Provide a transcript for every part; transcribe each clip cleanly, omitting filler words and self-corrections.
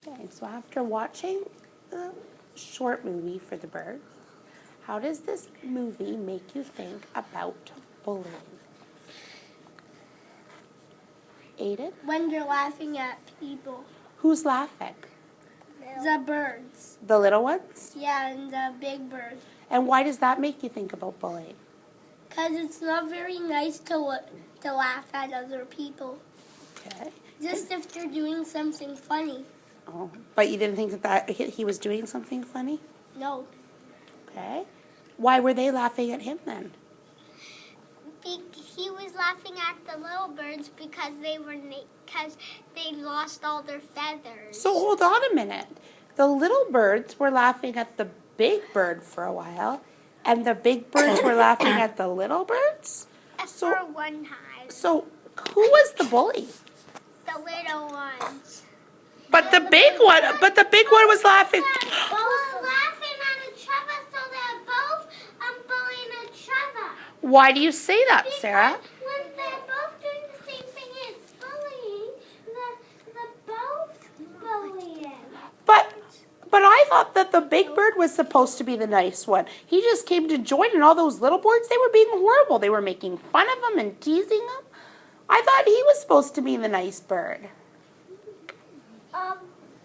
Okay, so after watching the short movie for the birds, how does this movie make you think about bullying? Aiden? When you're laughing at people. Who's laughing? The birds. The little ones? Yeah, and the big birds. And why does that make you think about bullying? Because it's not very nice to laugh at other people. Okay. Just if they're doing something funny. Oh, but you didn't think that he was doing something funny? No. Okay. Why were they laughing at him then? He was laughing at the little birds because they lost all their feathers. So hold on a minute. The little birds were laughing at the big bird for a while, and the big birds were laughing at the little birds? For one time. So who was the bully? The little ones. But the big one was laughing. Both laughing at each other, so they're both bullying each other. Why do you say that, Sarah? When they're both doing the same thing, it's bullying. The both bullying. But I thought that the big bird was supposed to be the nice one. He just came to join, and all those little birds, they were being horrible. They were making fun of him and teasing him. I thought he was supposed to be the nice bird.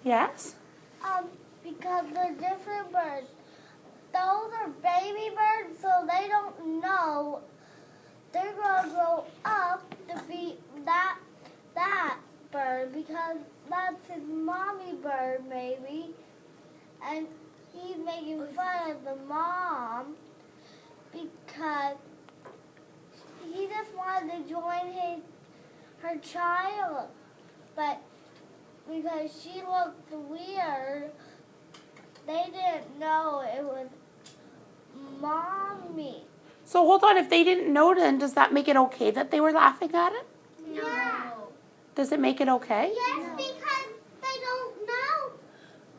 Yes? Because they're different birds. Those are baby birds, so they don't know they're going to grow up to be that bird, because that's his mommy bird, maybe. And he's making fun of the mom because he just wanted to join her child. But because she looked weird, they didn't know it was mommy. So hold on, if they didn't know, then does that make it okay that they were laughing at him? No. Does it make it okay? Yes, because they don't know.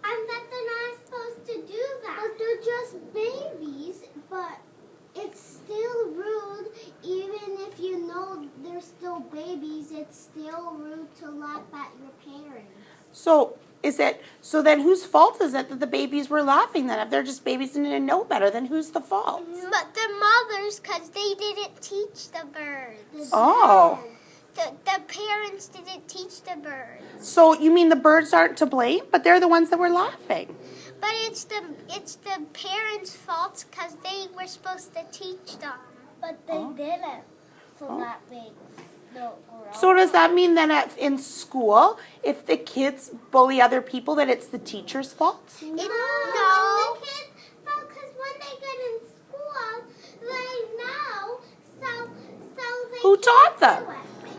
And that they're not supposed to do that. But they're just babies, but it's still rude. Even if you know they're still babies, it's still rude to laugh at your parents. So then whose fault is it that the babies were laughing then? If they're just babies and didn't know better, then who's the fault? But the mothers, because they didn't teach the birds. Oh. The parents didn't teach the birds. So you mean the birds aren't to blame, but they're the ones that were laughing? But it's the parents' fault because they were supposed to teach them. But they didn't. So that makes no grow. So does that mean that in school, if the kids bully other people, that it's the teacher's fault? No. The kids, because when they get in school, they know. So they Who taught them?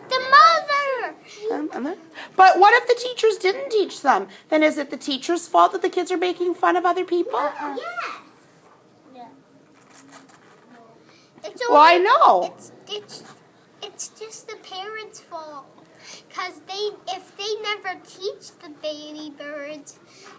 The mother. But what if the teachers didn't teach them? Then is it the teacher's fault that the kids are making fun of other people? Yes. Yeah. Well, I know. It's just the parents' fault. Because if they never teach the baby birds,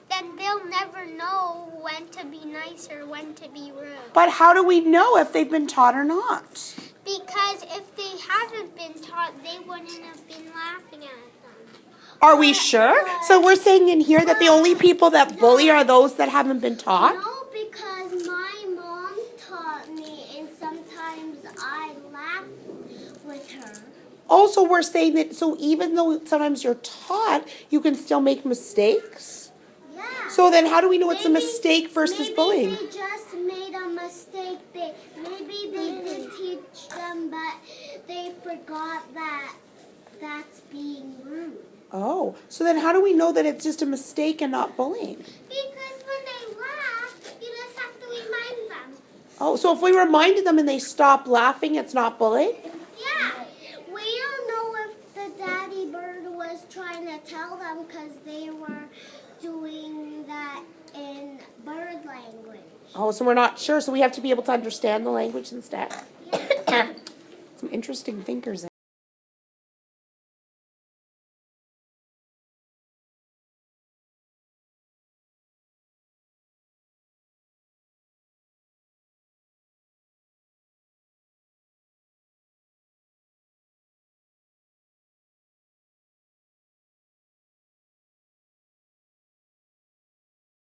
then they'll never know when to be nice or when to be rude. But how do we know if they've been taught or not? Because if they haven't been taught, they wouldn't have been laughing at them. Are we sure? So we're saying in here that the only people that bully are those that haven't been taught? No, because my mom taught me, and sometimes I laugh with her. Also, we're saying that, so even though sometimes you're taught, you can still make mistakes? Yeah. So then how do we know it's a mistake versus bullying? Maybe they just made a mistake. Maybe they did teach them, but they forgot that that's being rude. Oh, so then how do we know that it's just a mistake and not bullying? Because when they laugh, you just have to remind them. Oh, so if we reminded them and they stop laughing, it's not bullying? Yeah. We don't know if the daddy bird was trying to tell them because they were doing that in bird language. Oh, so we're not sure, so we have to be able to understand the language instead. Yeah. Some interesting thinkers.